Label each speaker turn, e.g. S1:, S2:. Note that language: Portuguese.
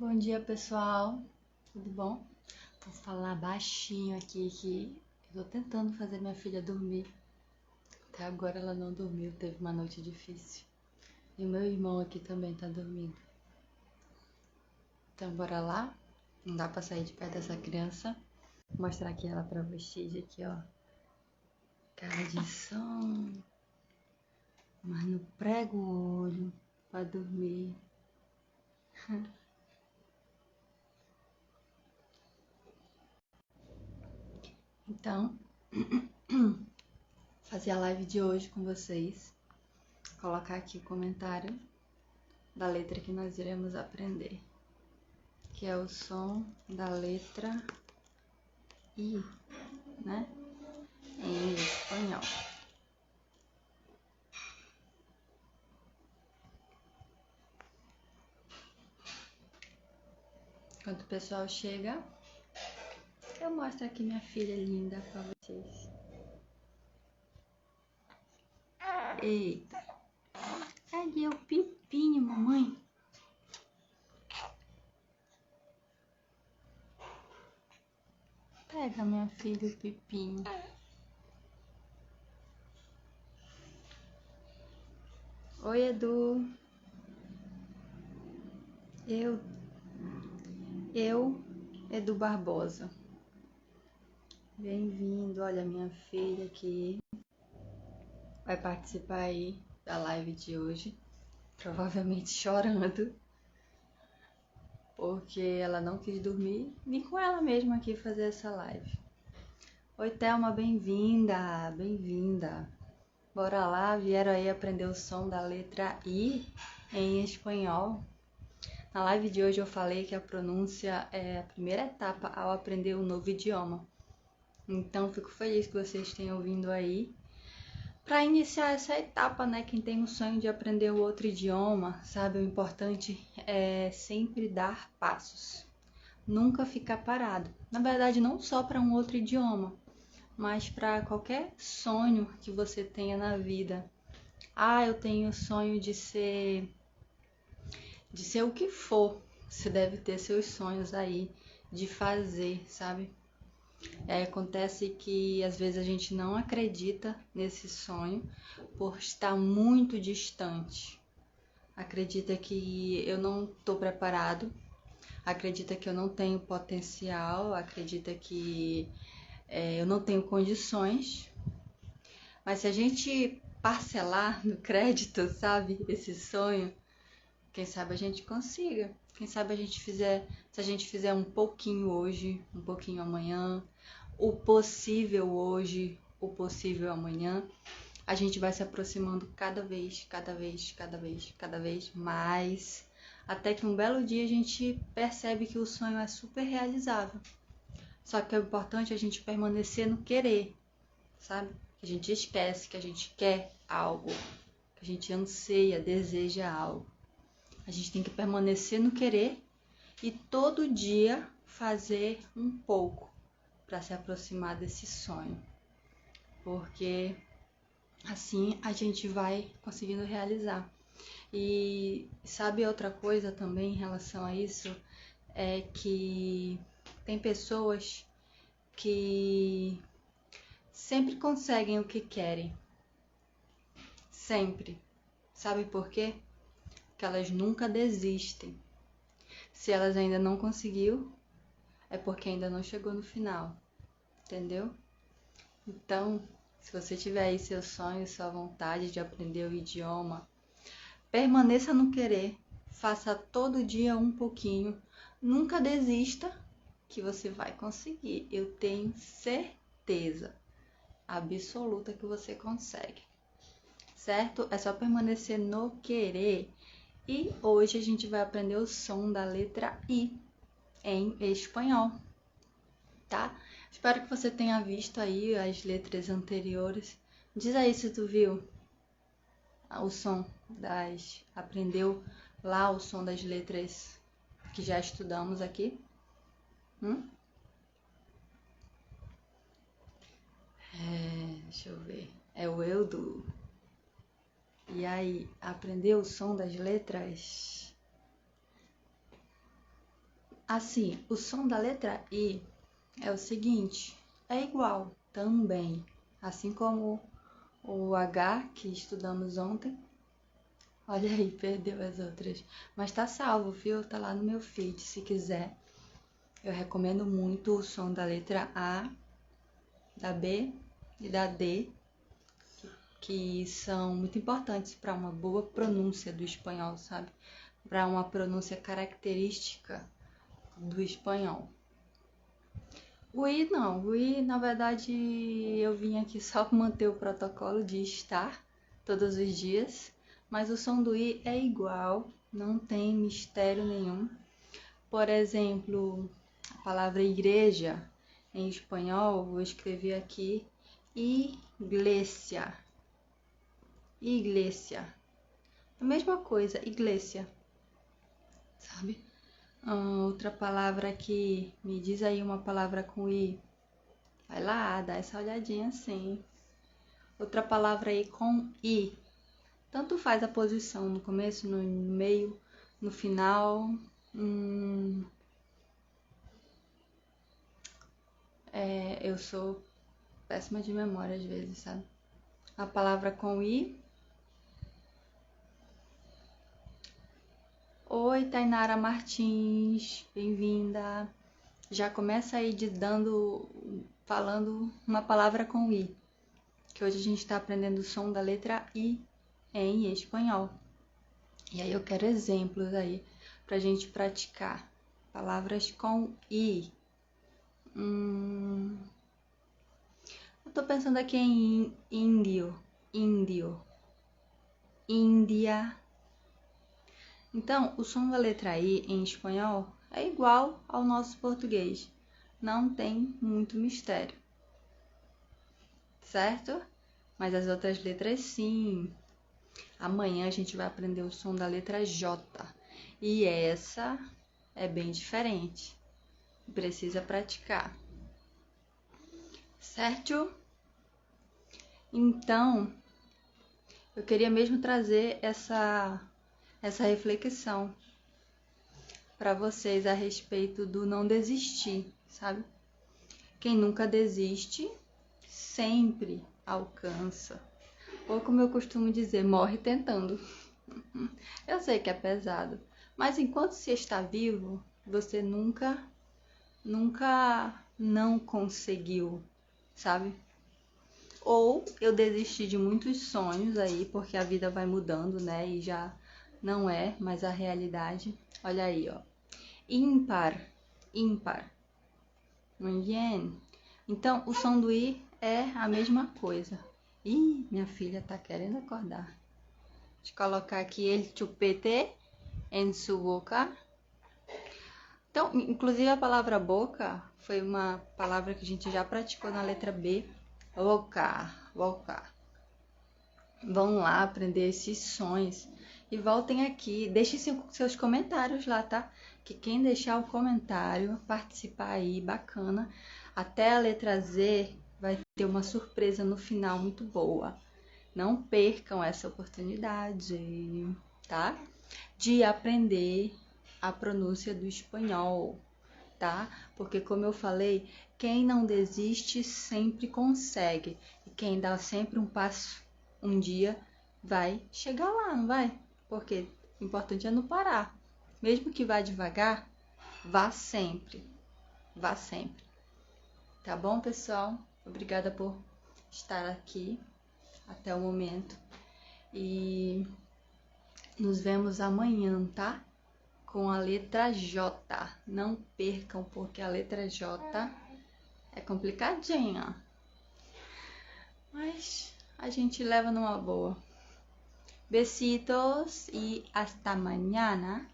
S1: Bom dia, pessoal. Tudo bom? Vou falar baixinho aqui que eu tô tentando fazer minha filha dormir. Até agora ela não dormiu, teve uma noite difícil. E o meu irmão aqui também tá dormindo. Então bora lá? Não dá pra sair de perto dessa criança. Vou mostrar aqui ela pra vocês aqui, ó. Cara de sono. Mas não prega o olho pra dormir. Então, fazer a live de hoje com vocês. Colocar aqui o comentário da letra que nós iremos aprender, que é o som da letra I, né? Em espanhol. Enquanto o pessoal chega, eu mostro aqui minha filha linda pra vocês. Eita! Cadê o Pipinho, mamãe? Pega, minha filha, o Pipinho. Oi, Edu. Eu, Edu Barbosa. Bem-vindo. Olha, minha filha aqui vai participar aí da live de hoje. Provavelmente chorando, porque ela não quis dormir, nem com ela mesma aqui fazer essa live. Oi, Thelma, bem-vinda, bem-vinda. Bora lá, vieram aí aprender o som da letra I em espanhol. Na live de hoje eu falei que a pronúncia é a primeira etapa ao aprender um novo idioma. Então, fico feliz que vocês tenham vindo aí para iniciar essa etapa, né? Quem tem o sonho de aprender o outro idioma, sabe? O importante é sempre dar passos, nunca ficar parado. Na verdade, não só para um outro idioma, mas para qualquer sonho que você tenha na vida. Ah, eu tenho o sonho de ser o que for. Você deve ter seus sonhos aí de fazer, sabe? Acontece que às vezes a gente não acredita nesse sonho por estar muito distante. Acredita que eu não estou preparado, acredita que eu não tenho potencial, acredita que eu não tenho condições. Mas se a gente parcelar no crédito, sabe, esse sonho, quem sabe a gente consiga. Quem sabe se a gente fizer um pouquinho hoje, um pouquinho amanhã, o possível hoje, o possível amanhã, a gente vai se aproximando cada vez mais, até que um belo dia a gente percebe que o sonho é super realizável. Só que é importante a gente permanecer no querer, sabe? A gente esquece que a gente quer algo, que a gente anseia, deseja algo. A gente tem que permanecer no querer e todo dia fazer um pouco para se aproximar desse sonho, porque assim a gente vai conseguindo realizar. E sabe outra coisa também em relação a isso? É que tem pessoas que sempre conseguem o que querem. Sempre. Sabe por quê? Porque elas nunca desistem. Se elas ainda não conseguiu, é porque ainda não chegou no final. Entendeu? Então, se você tiver aí seu sonho, sua vontade de aprender o idioma, permaneça no querer, faça todo dia um pouquinho, nunca desista que você vai conseguir. Eu tenho certeza absoluta que você consegue, certo? É só permanecer no querer. E hoje a gente vai aprender o som da letra I em espanhol, tá? Espero que você tenha visto aí as letras anteriores. Diz aí se tu viu o som aprendeu lá o som das letras que já estudamos aqui? Deixa eu ver. É o Eudo. E aí, aprendeu o som das letras? Assim, o som da letra I é o seguinte, é igual também, assim como o H que estudamos ontem. Olha aí, perdeu as outras. Mas tá salvo, viu? Tá lá no meu feed, se quiser. Eu recomendo muito o som da letra A, da B e da D, que são muito importantes para uma boa pronúncia do espanhol, sabe? Para uma pronúncia característica do espanhol. O I não, o I na verdade eu vim aqui só para manter o protocolo de estar todos os dias, mas o som do I é igual, não tem mistério nenhum. Por exemplo, a palavra igreja em espanhol, vou escrever aqui iglesia. Iglesia. A mesma coisa, iglesia. Sabe? Outra palavra aqui, me diz aí uma palavra com I. Vai lá, dá essa olhadinha assim. Outra palavra aí com I. Tanto faz a posição, no começo, no meio, no final. Eu sou péssima de memória às vezes, sabe? A palavra com I. Oi, Tainara Martins, bem-vinda. Já começa aí falando uma palavra com I, que hoje a gente está aprendendo o som da letra I em espanhol. E aí eu quero exemplos aí pra gente praticar. Palavras com I. Eu tô pensando aqui em índio, Índia. Então, o som da letra I em espanhol é igual ao nosso português. Não tem muito mistério. Certo? Mas as outras letras sim. Amanhã a gente vai aprender o som da letra J. E essa é bem diferente. Precisa praticar. Certo? Então, eu queria mesmo trazer essa reflexão para vocês a respeito do não desistir, sabe? Quem nunca desiste, sempre alcança. Ou como eu costumo dizer, morre tentando. Eu sei que é pesado, mas enquanto se está vivo, você nunca não conseguiu, sabe? Ou eu desisti de muitos sonhos aí, porque a vida vai mudando, né? E já não é mais a realidade. Olha aí, ó. Ímpar. Muito bem. Então, o som do I é a mesma coisa. Ih, minha filha tá querendo acordar. Deixa eu colocar aqui el chupete em sua boca. Então, inclusive a palavra boca foi uma palavra que a gente já praticou na letra B. Boca. Vão lá aprender esses sons e voltem aqui. Deixem seus comentários lá, tá? Que quem deixar o comentário, participar aí, bacana. Até a letra Z vai ter uma surpresa no final muito boa. Não percam essa oportunidade, tá? De aprender a pronúncia do espanhol, tá? Porque como eu falei, quem não desiste sempre consegue. E quem dá sempre um passo, um dia vai chegar lá, não vai? Porque o importante é não parar. Mesmo que vá devagar, vá sempre. Vá sempre. Tá bom, pessoal? Obrigada por estar aqui até o momento. E nos vemos amanhã, tá? Com a letra J. Não percam, porque a letra J é complicadinha. Mas a gente leva numa boa. Besitos e hasta mañana.